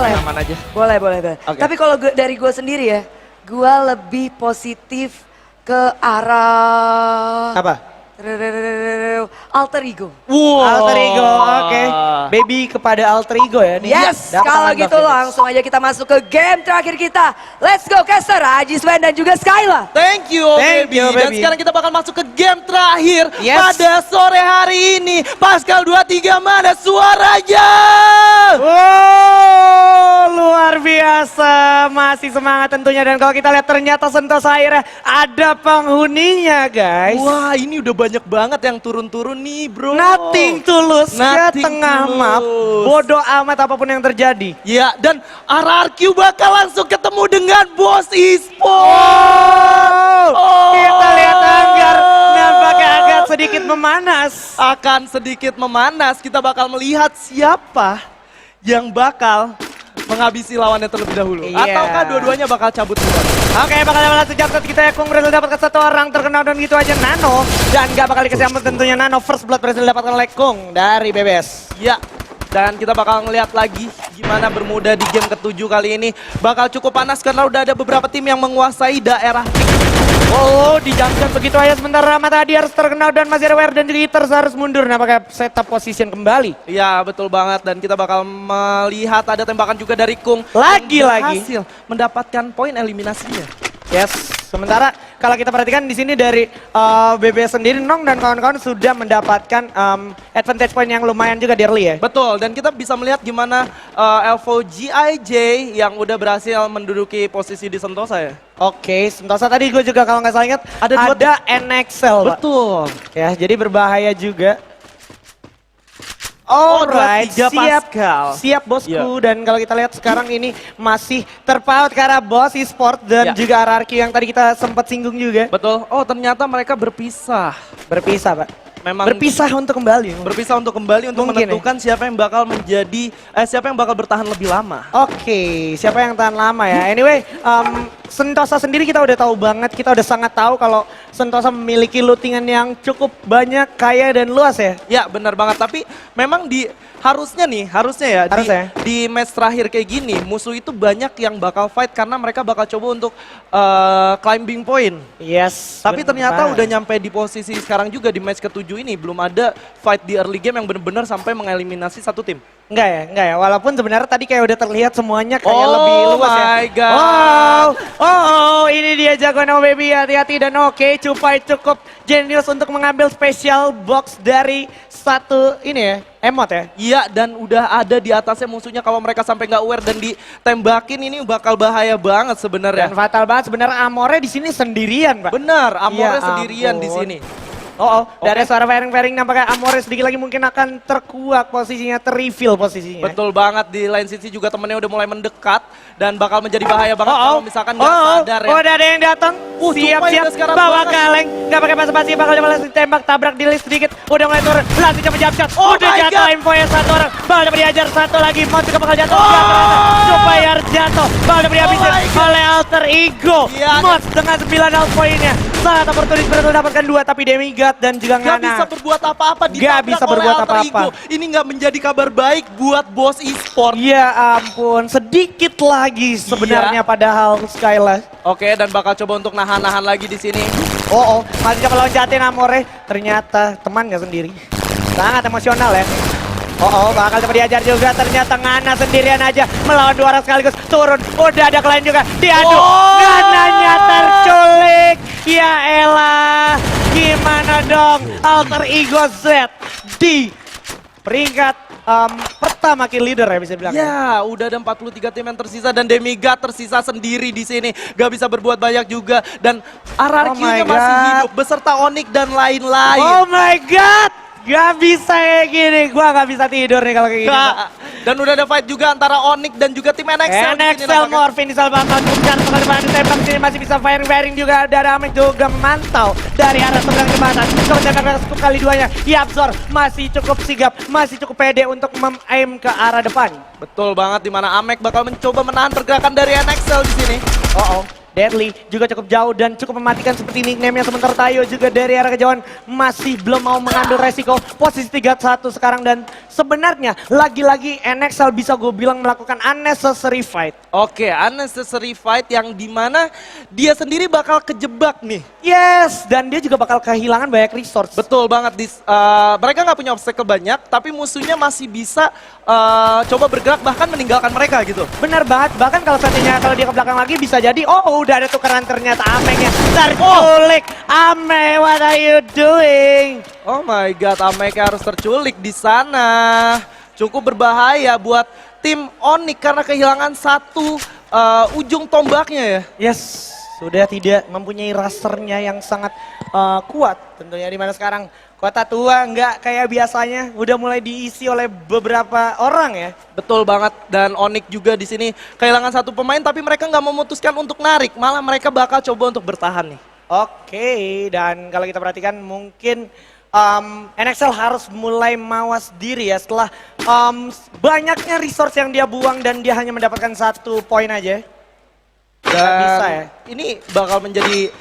Boleh. aman aja. Boleh. Oke. Tapi kalau dari gue sendiri ya, gue lebih positif ke arah Apa? alter ego. Wow. Alter ego, oke. Baby kepada alter ego ya. Nih. Yes, Dapat kalau tangan gitu Dok, langsung aja kita masuk ke game terakhir kita. Let's go Caster, Aji Sven dan juga Skyla. Thank you, Thank baby. you, Dan baby. sekarang kita bakal masuk ke game terakhir Yes. pada sore hari ini. Pascal 23 mana suaranya? Wow, luar biasa. Masih semangat tentunya. Dan kalau kita lihat ternyata Sentosa akhirnya ada penghuninya guys. Wah, ini udah banyak banget yang turun-turun nih, bro. Nothing tulus ke Nothing tengah tulus. map. Bodoh amat apapun yang terjadi. Ya, dan RRQ bakal langsung ketemu dengan Bos Esport. Kita lihat Anggar nampaknya agak sedikit memanas. Akan sedikit memanas, kita bakal melihat siapa yang bakal menghabisi lawannya terlebih dahulu. Iya. Ataukah dua-duanya bakal cabut duluan. Oke, bakal dapat sejak saat kita Ekung berhasil dapatkan satu orang terkenal dan gitu aja Nano. Dan gak bakal dikasih ampun tentunya Nano. First blood berhasil dapatkan oleh Kung dari BBS. Ya, dan kita bakal ngeliat lagi gimana bermuda di game ke-7 kali ini. Bakal cukup panas karena udah ada beberapa tim yang menguasai daerah. Oh, dijamkan begitu aja sementara Mata Adi harus terkenal dan masih ada WR dan juga Eaters harus mundur. Nampaknya setup position kembali. Iya, betul banget. Dan kita bakal melihat ada tembakan juga dari Kung. Lagi-lagi. Yang berhasil mendapatkan poin eliminasinya. Yes, sementara kalau kita perhatikan di sini dari BBS sendiri, Nong dan kawan-kawan sudah mendapatkan advantage point yang lumayan juga di early ya. Betul, dan kita bisa melihat gimana Elvo GIJ yang udah berhasil menduduki posisi di Sentosa ya. Oke, Sentosa tadi gue juga kalau nggak salah ingat Ada dua NXL, Pak. Betul. Ya, jadi berbahaya juga. Oh, Alright, 23 siap, Pascal. siap bosku. Iya. Dan kalau kita lihat sekarang ini masih terpaut ke arah Boss Esport dan Iya. juga RRQ yang tadi kita sempat singgung juga. Betul. Oh, ternyata mereka berpisah. Berpisah, Pak. Memang Berpisah untuk kembali. berpisah untuk kembali untuk Mungkin menentukan siapa yang bakal menjadi siapa yang bakal bertahan lebih lama. Oke, siapa yang tahan lama ya? Anyway, Sentosa sendiri kita udah tahu banget, kita udah sangat tahu kalau Sentosa memiliki lootingan yang cukup banyak, kaya dan luas ya. Ya, benar banget. Tapi memang harusnya ya Harusnya. di match terakhir kayak gini musuh itu banyak yang bakal fight karena mereka bakal coba untuk climbing point. Yes. Tapi bener ternyata banget. udah nyampe di posisi sekarang juga di match ke-7 ini belum ada fight di early game yang benar-benar sampai mengeliminasi satu tim. Enggak ya. Walaupun sebenarnya tadi kayak udah terlihat semuanya kayak Oh lebih luas ya. my God. Oh, ini dia jagoan No Baby, hati-hati dan oke, Cupai cukup jenius untuk mengambil special box dari satu ini ya, emot ya. Iya, dan udah ada di atasnya musuhnya. Kalau mereka sampai nggak aware dan ditembakin ini bakal bahaya banget sebenarnya. Dan fatal banget sebenarnya Amore di sini sendirian, Pak. Benar, Amore Ya sendirian di ampun. sini. Dari suara firing nampaknya Amore sedikit lagi mungkin akan terkuak posisinya, ter-reveal posisinya. Betul banget, di line sisi juga temennya udah mulai mendekat dan bakal menjadi bahaya banget kalau misalkan nggak sadar ya. Udah ada yang datang. Cupai Siap-siap udah sekarang bawa banget. kaleng. Gak pakai basa-basi, bakal langsung ditembak, tabrak di list sedikit. Udah mulai turun, langsung coba jump shot. Oh Udah my jatuh God. infonya satu orang. Bakal dapat diajar satu lagi, Mod juga bakal jatuh. Oh. Cupai harus jatuh, bakal dapat dihabisin my God. oleh Alter Ego. Iya, Mod dengan 9 out poinnya. Sangat oportunis berhasil dapatkan 2, tapi Demigod dan juga Gak Ngana. bisa berbuat apa-apa, Nggak ditabrak bisa oleh berbuat Alter apa-apa. Ego. Ini nggak menjadi kabar baik buat Bos Esport. Ya ampun, sedikit lagi sebenarnya Iya. padahal Skyla. Oke, dan bakal coba untuk nahan-nahan lagi di sini. Masih coba loncatin Amore. Ternyata temannya sendiri. Sangat emosional ya. Bakal coba diajar juga. Ternyata Ngana sendirian aja melawan 2 orang sekaligus. Turun, udah ada klien juga. Diadu, Ngananya terculik. Ya elah, gimana dong Alter Ego Z di peringkat pertama kill leader ya bisa bilang. Ya, udah ada 43 tim yang tersisa dan Demigod tersisa sendiri di sini. Gak bisa berbuat banyak juga dan RRQ-nya Oh my masih God. hidup beserta Onyx dan lain-lain. Oh my god, gak bisa kayak gini. Gua gak bisa tidur nih kalau kayak gini. Nggak. Dan udah ada fight juga antara Onyx dan juga tim NXL. di sini NXL nampaknya. Morphin di salah satu jumlah teman depan ditembak sini masih bisa firing juga dari Amek juga memantau dari arah seberang jembatan. Coba tembak cukup kali duanya. Yapzor masih cukup sigap, masih cukup pede untuk mem-aim ke arah depan. Betul banget, di mana Amek bakal mencoba menahan pergerakan dari NXL di sini. Deadly juga cukup jauh dan cukup mematikan seperti nickname-nya. Sementara Tayo juga dari arah kejauhan masih belum mau mengambil resiko. Posisi 3-1 sekarang dan sebenarnya lagi-lagi NXL bisa gue bilang melakukan unnecessary fight. Oke, unnecessary fight yang dimana dia sendiri bakal kejebak nih. Yes, dan dia juga bakal kehilangan banyak resource. Betul banget, mereka nggak punya obstacle banyak, tapi musuhnya masih bisa coba bergerak bahkan meninggalkan mereka gitu. Benar banget, bahkan kalau seandainya kalau dia ke belakang lagi bisa jadi, oh udah ada tukeran ternyata Ameknya terculik. Ame, what are you doing? Oh my god, Ameka harus terculik di sana. Cukup berbahaya buat tim Onyx karena kehilangan satu ujung tombaknya ya. Yes, sudah tidak mempunyai rasernya yang sangat kuat tentunya, di mana sekarang kota tua nggak kayak biasanya, udah mulai diisi oleh beberapa orang ya. Betul banget, dan Onyx juga di sini kehilangan satu pemain tapi mereka nggak memutuskan untuk narik, malah mereka bakal coba untuk bertahan nih. Oke, dan kalau kita perhatikan mungkin NXL harus mulai mawas diri ya setelah banyaknya resource yang dia buang dan dia hanya mendapatkan 1 poin aja. Nggak bisa ya. Ini bakal menjadi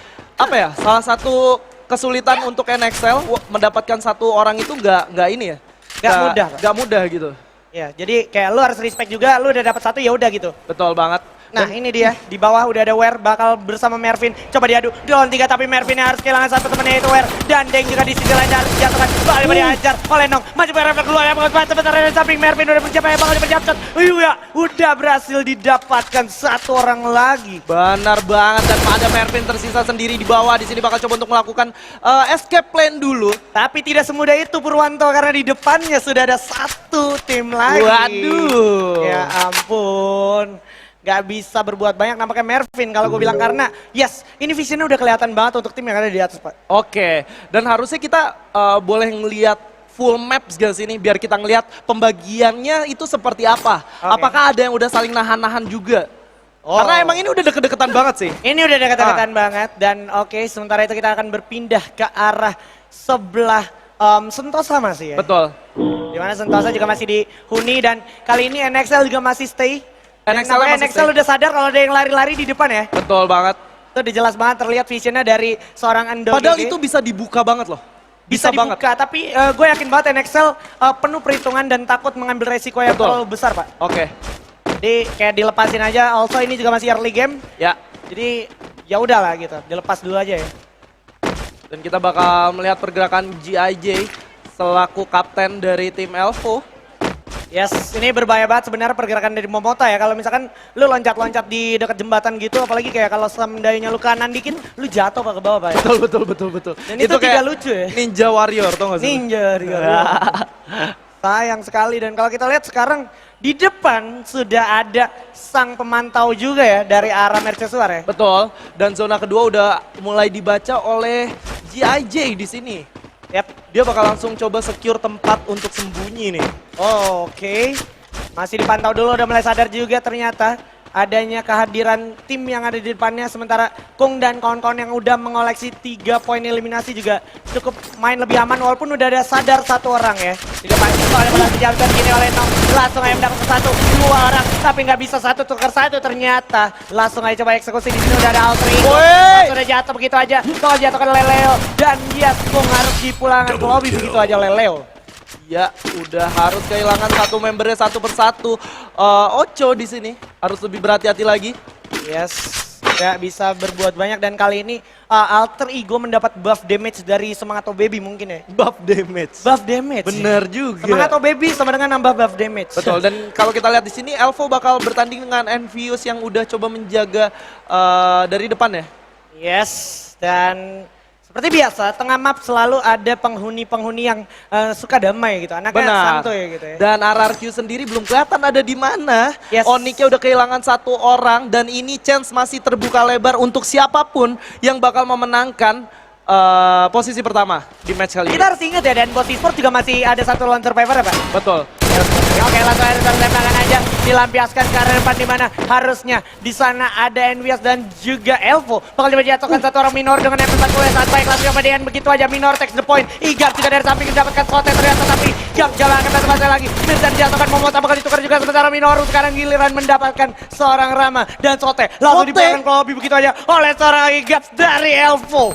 apa ya? Salah satu kesulitan untuk NXL mendapatkan satu orang itu nggak ini ya? Nggak mudah. Nggak mudah gitu. Ya, jadi kayak lu harus respect juga, lu udah dapat 1 ya udah gitu. Betul banget. Nah ini dia, di bawah udah ada Wear bakal bersama Mervin. Coba diadu, di lawan 3 tapi Mervin yang harus kehilangan satu temennya yaitu Wear. Dan Deng juga di sisi lain harus dijatuhkan. Bakal dihajar oleh Nong. Maju Wear keluar yang mengepas sebentar dari samping Mervin udah mencapai bakal dipencapcot. Ya, udah berhasil didapatkan 1 orang lagi. Benar banget, dan ada Mervin tersisa sendiri di bawah. Di sini bakal coba untuk melakukan escape plan dulu. Tapi tidak semudah itu Purwanto karena di depannya sudah ada 1 tim lagi. Waduh. Ya ampun. Gak bisa berbuat banyak nampaknya Mervin kalau gue bilang, karena yes ini visionnya udah kelihatan banget untuk tim yang ada di atas Pak. Oke, dan harusnya kita boleh ngelihat full maps gak sih nih biar kita ngelihat pembagiannya itu seperti apa. Oke. Apakah ada yang udah saling nahan-nahan juga? Karena emang ini udah deket-deketan banget sih. Ini udah deket-deketan banget dan oke, sementara itu kita akan berpindah ke arah sebelah Sentosa masih ya. Betul. Dimana Sentosa juga masih dihuni dan kali ini NXL juga masih stay. NXL udah sadar kalau ada yang lari-lari di depan ya. Betul banget. Itu udah jelas banget terlihat visionnya dari seorang Endo. Padahal itu bisa dibuka banget loh. Bisa dibuka, tapi gue yakin banget NXL penuh perhitungan dan takut mengambil resiko yang terlalu besar Pak. Oke. Jadi kayak dilepasin aja, also ini juga masih early game. Ya. Jadi ya udahlah gitu, dilepas dulu aja ya. Dan kita bakal melihat pergerakan GIJ selaku kapten dari tim Elvo. Yes, ini berbahaya banget sebenarnya pergerakan dari Momota ya. Kalau misalkan lu loncat-loncat di dekat jembatan gitu, apalagi kayak kalau seandainya lu kanan dikit, lu jatuh ke bawah Pak ya. Betul. Dan itu tidak lucu ya. Ninja Warrior, tau gak sih? Ninja Warrior. Sayang sekali, dan kalau kita lihat sekarang di depan sudah ada sang pemantau juga ya dari arah Mercusuar ya. Betul, dan zona kedua udah mulai dibaca oleh GIJ di sini. Yap. Dia bakal langsung coba secure tempat untuk sembunyi nih. Oke. Masih dipantau dulu, udah mulai sadar juga ternyata adanya kehadiran tim yang ada di depannya. Sementara Kung dan kawan-kawan yang udah mengoleksi 3 poin eliminasi juga cukup main lebih aman walaupun udah ada sadar 1 orang ya. Di depan itu oleh berhasil dijatuhkan gini oleh Nong. Langsung aja mendapat 1, 2 orang tapi nggak bisa 1 tukar 1 ternyata. Langsung aja coba eksekusi, di sini udah ada Alter Ego. Sudah jatuh begitu aja. Kalau jatuhkan oleh Leo dan yes, Kung harus dipulangkan ke lobby begitu aja oleh Leo. Ya, udah harus kehilangan 1 membernya 1 persatu. Ocho di sini harus lebih berhati-hati lagi. Yes, nggak bisa berbuat banyak dan kali ini Alter Ego mendapat buff damage dari Semangato Baby mungkin ya. Buff damage. Buff damage. Bener juga. Semangato Baby sama dengan nambah buff damage. Betul, dan kalau kita lihat di sini Elvo bakal bertanding dengan Envious yang udah coba menjaga dari depan ya. Yes, dan seperti biasa, tengah map selalu ada penghuni-penghuni yang suka damai gitu. Anaknya santuy gitu ya. Dan RRQ sendiri belum kelihatan ada di mana. Yes. Onyxnya udah kehilangan 1 orang dan ini chance masih terbuka lebar untuk siapapun yang bakal memenangkan posisi pertama di match kali ini. Kita harus ingat ya, dan Boss Esports juga masih ada 1 lone survivor ya Pak? Betul. Oke, langsung aja tembakan aja dilampiaskan ke arah depan di mana harusnya di sana ada Envious dan juga Elvo. Bakal coba dijatuhkan satu orang Minor dengan MP40 yang sangat baik. Langsung coba dengan begitu aja Minor takes the point. Igap juga dari samping mendapatkan Sote ternyata, tapi Gap jalan akan batu lagi. Mirza dijatuhkan, Momota bakal ditukar juga sementara Minoru sekarang giliran mendapatkan seorang Rama dan Sote. Langsung dibiarkan ke lobby begitu aja oleh seorang Igap dari Elvo.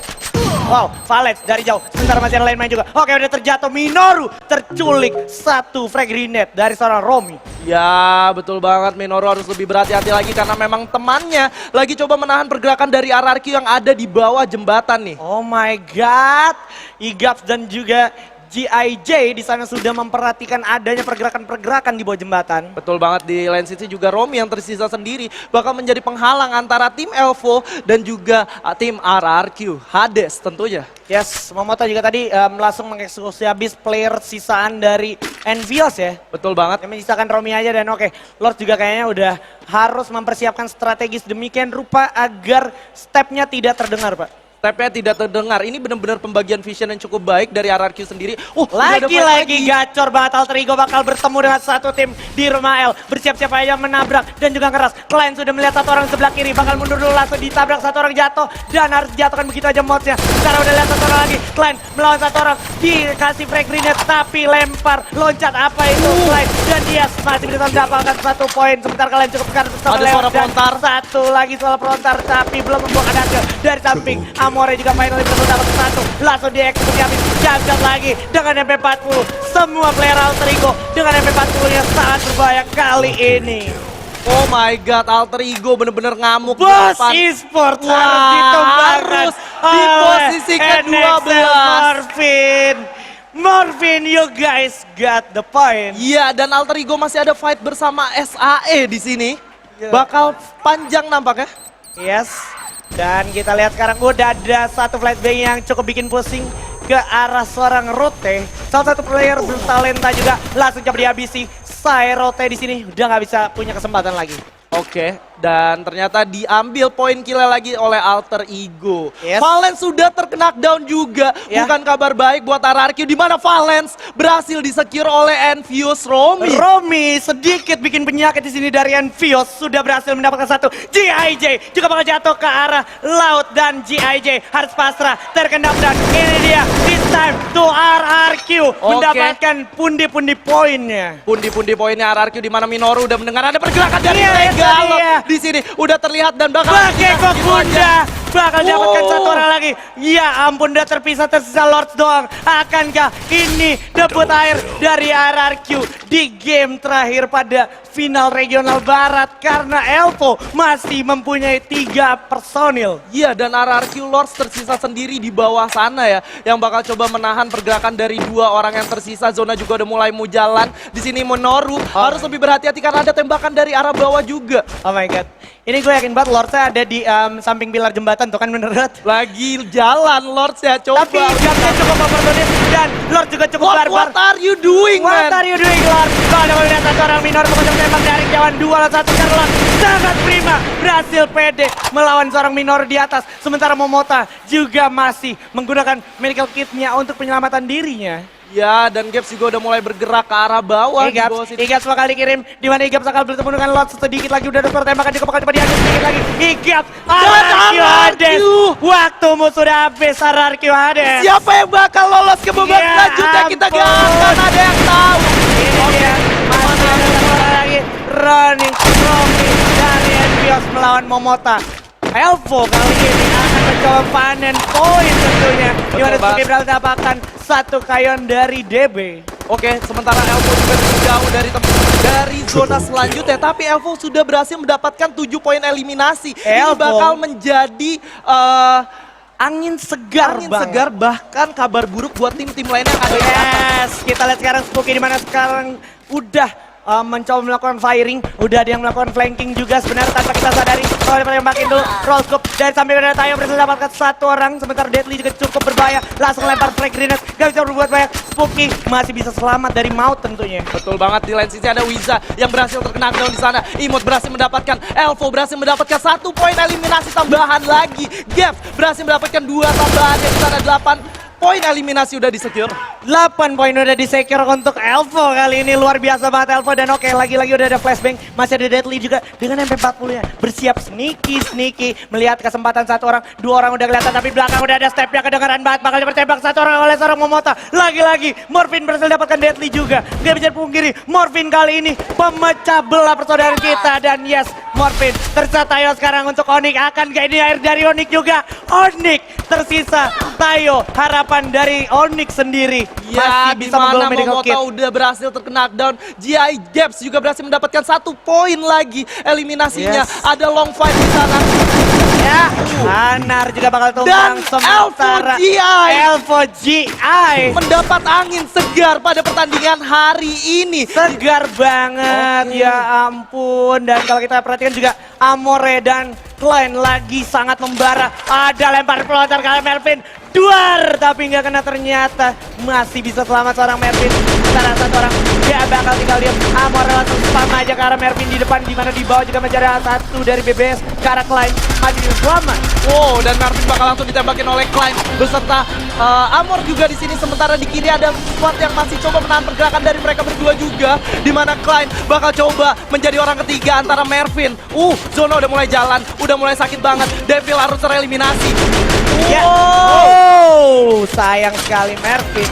Wow, Valets dari jauh. Sementara masih ada lain main juga. Oke, udah terjatuh. Minoru terculik satu frag grenade dari seorang Romi. Ya, betul banget. Minoru harus lebih berhati-hati lagi karena memang temannya lagi coba menahan pergerakan dari RRQ yang ada di bawah jembatan nih. Oh my god. Igaps dan juga GIJ di sana sudah memperhatikan adanya pergerakan-pergerakan di bawah jembatan. Betul banget, di lane sisi juga Romi yang tersisa sendiri bakal menjadi penghalang antara tim Elvo dan juga tim RRQ. Hades tentunya. Yes, Momota juga tadi langsung mengeksekusi habis player sisaan dari Envious ya. Betul banget. Yang menyisakan Romi aja dan oke, Lord juga kayaknya udah harus mempersiapkan strategis demikian rupa agar stepnya tidak terdengar, Pak. Tapnya tidak terdengar. Ini benar-benar pembagian vision yang cukup baik dari RRQ sendiri. Udah ada fight Lagi-lagi gacor banget Alter Ego bakal bertemu dengan satu tim di rumah L. Bersiap-siap aja menabrak dan juga keras. Klein sudah melihat satu orang sebelah kiri. Bakal mundur dulu langsung ditabrak satu orang jatuh. Dan harus jatuhkan begitu aja modsnya. Sekarang udah lihat satu orang lagi. Klein melawan satu orang. Dikasih frag grenade tapi lempar. Loncat apa itu Klein. Dan dia masih bisa mendapatkan satu poin. Sementara kalian cukup kartu sama Ada suara pelontar. satu lagi soal pelontar tapi belum membuahkan hasil. Dari samping Amore juga finally bertemu dapat satu. Langsung dieksekusi habis. Jagat lagi dengan MP40. Semua player Alter Ego dengan MP40 yang sangat berbahaya kali ini. Oh my god, Alter Ego bener-bener ngamuk. di Bos depan. eSport Wah, harus ditumbangkan harus di posisi oleh ke-12. NXL Morphin. Morphin, you guys got the point. Iya, dan Alter Ego masih ada fight bersama SAE di sini. Iya. Bakal panjang nampaknya. Yes. Dan kita lihat sekarang udah ada satu flashbang yang cukup bikin pusing ke arah seorang Rote. Salah satu player bertalenta juga langsung coba dihabisi. Saya Rote di sini udah nggak bisa punya kesempatan lagi. Oke, dan ternyata diambil poin kill lagi oleh Alter Ego. Yes. Valens sudah terkena down juga. Ya. Bukan kabar baik buat RRQ di mana Valens berhasil disecure oleh Envious Romi. Romi sedikit bikin penyakit di sini dari Envious sudah berhasil mendapatkan satu. GIJ juga bakal jatuh ke arah laut dan GIJ harus pasrah terkena dan ini dia it's time to RRQ mendapatkan pundi-pundi poinnya. Pundi-pundi poinnya RRQ di mana Minoru udah mendengar ada pergerakan dari Iya, Regalo iya. di sini udah terlihat dan bakal Bagekok Bunda bakal dapatkan Oh. satu orang lagi. Ya ampun, udah terpisah tersisa Lords doang. Akankah ini debut akhir dari RRQ di game terakhir pada final regional barat karena Elvo masih mempunyai 3 personil. Iya, dan RRQ Lords tersisa sendiri di bawah sana ya, yang bakal coba menahan pergerakan dari 2 orang yang tersisa. Zona juga udah mulai mau jalan. Di sini Minoru harus lebih berhati-hati karena ada tembakan dari arah bawah juga. Oh my god. Ini gue yakin banget Lordsnya ada di samping pilar jembatan tuh kan menurut. Lagi jalan Lords ya, coba. Tapi gamenya cukup opportunis dan Lord juga cukup barbar. What are you doing, What man? are you doing, Lord? Kalau ada melihat satu orang minor mencoba tembak dari jauhan 2-1 Charlotte sangat prima berhasil pede melawan seorang minor di atas. Sementara Momota juga masih menggunakan medical kitnya untuk penyelamatan dirinya. Ya, dan Gaps juga udah mulai bergerak ke arah bawah. di bawah Igaps, sini. Igaps bakal dikirim di mana Igaps akan bertemu dengan Lord sedikit lagi udah ada suara tembakan juga bakal coba diambil sedikit lagi. Igaps, RRQ Hades. Waktumu sudah habis RRQ Hades. Siapa yang bakal lolos ke babak Ya selanjutnya kita gak ampun. akan ada yang tahu. Ini dia, masih ada satu orang lagi. Romi dari Envious melawan Momota. Elvo kali ini akan mencoba panen poin tentunya. Di mana Betul, Suki berhasil mendapatkan satu kayon dari DB. Oke, sementara Elvo juga jauh dari zona selanjutnya, tapi Elvo sudah berhasil mendapatkan 7 poin eliminasi. Ini Elvo. bakal menjadi Angin segar angin banget. segar, bahkan kabar buruk buat tim-tim lainnya yang ada di atas. Yes, kita lihat sekarang Spooky di mana sekarang udah mencoba melakukan firing, udah ada yang melakukan flanking juga sebenarnya tanpa kita sadari. Kalau daripada makin dulu roll scope dari samping dari Tayo berhasil mendapatkan satu orang, sementara Deadly juga cukup berbahaya, langsung lempar flag grenade, gak bisa berbuat banyak. Spooky masih bisa selamat dari maut tentunya. Betul banget, di lane sisi ada Wiza yang berhasil terkena down di sana. Imut berhasil mendapatkan, Elvo berhasil mendapatkan 1 poin eliminasi tambahan lagi. Gaps berhasil mendapatkan 2 tambahan, di sana 8 poin eliminasi udah di-secure. 8 poin udah di-secure untuk Elvo kali ini. Luar biasa banget Elvo. Dan oke, lagi-lagi udah ada flashbang. Masih ada Deadly juga dengan MP40-nya. Bersiap sneaky. Melihat kesempatan satu orang. Dua orang udah kelihatan, tapi belakang udah ada stepnya. Kedengaran banget. Bakal tertembak satu orang oleh seorang Momota. Lagi-lagi Morfin berhasil dapatkan Deadly juga. Gak bisa pungkiri. Morfin kali ini pemecah belah persaudaraan kita. Dan yes, Morfin tersisa Tayo sekarang untuk Onyx. Akan gak ini air dari Onyx juga? Onyx tersisa Tayo. Harapan dari Onyx sendiri. Ya, Masih bisa dimana membawa medical kit. Momota udah berhasil terkena knockdown. GI Gaps juga berhasil mendapatkan 1 poin lagi eliminasinya. Yes. Ada long fight di sana. Ya, Anar juga bakal tumbang Dan sementara LVGI Elvo GI mendapat angin segar pada pertandingan hari ini. segar banget, ya ampun. Dan kalau kita perhatikan juga Amore dan Klein lagi sangat membara. Ada lempar pelontar kali Melvin. Duar, tapi nggak kena ternyata. Masih bisa selamat seorang Melvin. Sementara satu orang dia bakal tinggal diam. Amore langsung spam aja ke arah Melvin di depan. Dimana di bawah juga mencari satu dari BBS ke arah Klein. Masih bisa selamat. Wow, dan Marvin bakal langsung ditembakin oleh Klein beserta Amor juga di sini. Sementara di kiri ada squad yang masih coba menahan pergerakan dari mereka berdua juga. Di mana Klein bakal coba menjadi orang ketiga antara Mervin. Zona udah mulai jalan, udah mulai sakit banget. Devil harus tereliminasi. Ya. Wow. Oh, sayang sekali Mervin.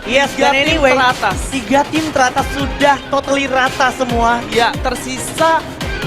Yes, Tiga dan tim anyway, teratas. 3 tim teratas sudah totally rata semua. Ya, tersisa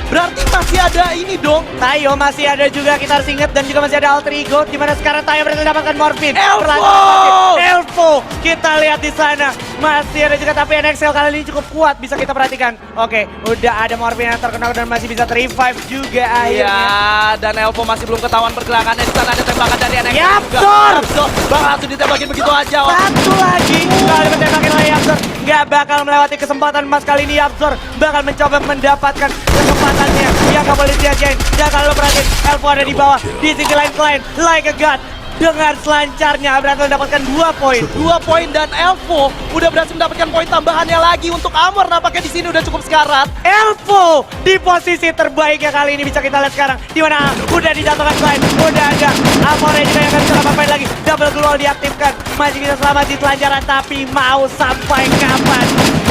berarti masih ada ini dong. Tayo masih ada juga, kita harus ingat, dan juga masih ada alter ego di mana sekarang Tayo berhasil mendapatkan Morfin. Elvo! Elvo, kita lihat di sana masih ada juga, tapi NXL kali ini cukup kuat bisa kita perhatikan. Oke, udah ada Morfin yang terkena dan masih bisa revive juga akhirnya. Ya, dan Elvo masih belum ketahuan pergerakannya. Di sana ada tembakan dari NXT Yapzor! juga. Yapzor bakal langsung ditembakin begitu aja. Satu lagi, kali ditembakin oleh Yapzor. Gak bakal melewati kesempatan emas kali ini. Yapzor bakal mencoba mendapatkan kesempatannya yang gak boleh sia-siain. Dan kalau lo perhatiin, Elvo ada di bawah, di sisi lain Klein, like a god. Dengan selancarnya berhasil mendapatkan 2 poin. 2 poin dan Elvo udah berhasil mendapatkan poin tambahannya lagi untuk Amor. Nampaknya di sini udah cukup sekarat. Elvo di posisi terbaiknya kali ini bisa kita lihat sekarang. Di mana udah dijatuhkan Klein, udah ada Amore juga yang gak bisa ngapain lagi. Double global diaktifkan, masih bisa selamat di selancaran, tapi mau sampai kapan?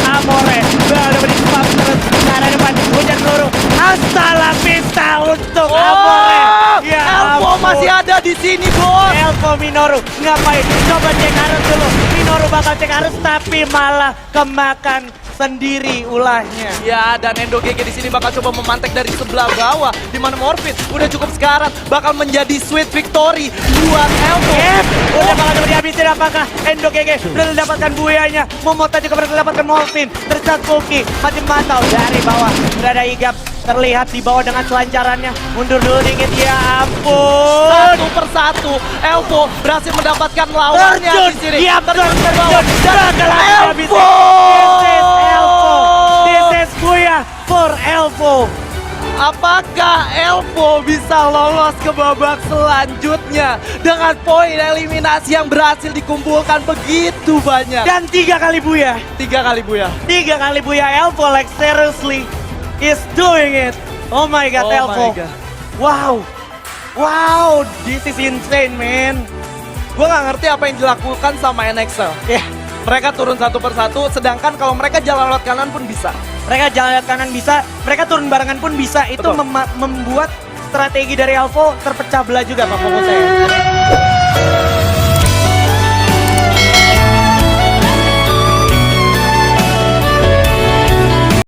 Amore bakal dapat di-spam terus ke arah depan, hujan peluru. Hasta la vista untuk Amore. Ya Elvo ampun. masih ada di sini, bos. Elvo Minoru ngapain? Coba cek arus dulu. Minoru bakal cek arus tapi malah kemakan sendiri ulahnya. Ya, dan Endo GG di sini bakal coba memantek dari sebelah bawah. Di mana Morfin udah cukup sekarat, bakal menjadi sweet victory buat Elvo. Udah bakal coba dihabisin, apakah Endo GG berhasil mendapatkan buyanya? Momota juga berhasil mendapatkan Morfin. Tersat Puki masih memantau dari bawah. Berada Igap terlihat di bawah dengan selancarannya. Mundur dulu dikit, ya ampun. Satu persatu, Elvo berhasil mendapatkan lawannya di sini. Dia terjun dan Elvo! This is Elvo. This is Buya for Elvo. Apakah Elvo bisa lolos ke babak selanjutnya dengan poin eliminasi yang berhasil dikumpulkan begitu banyak? Dan 3 kali Buya. 3 kali Buya. 3 kali Buya. Elvo like seriously is doing it. Oh my god, Oh Elvo. my God. Wow. Wow, this is insane, man. Gue gak ngerti apa yang dilakukan sama NXL. Ya, Mereka turun satu persatu, sedangkan kalau mereka jalan lewat kanan pun bisa. mereka jalan lewat kanan bisa, mereka turun barengan pun bisa. Itu Betul. membuat strategi dari Elvo terpecah belah juga, Pak Fokus saya.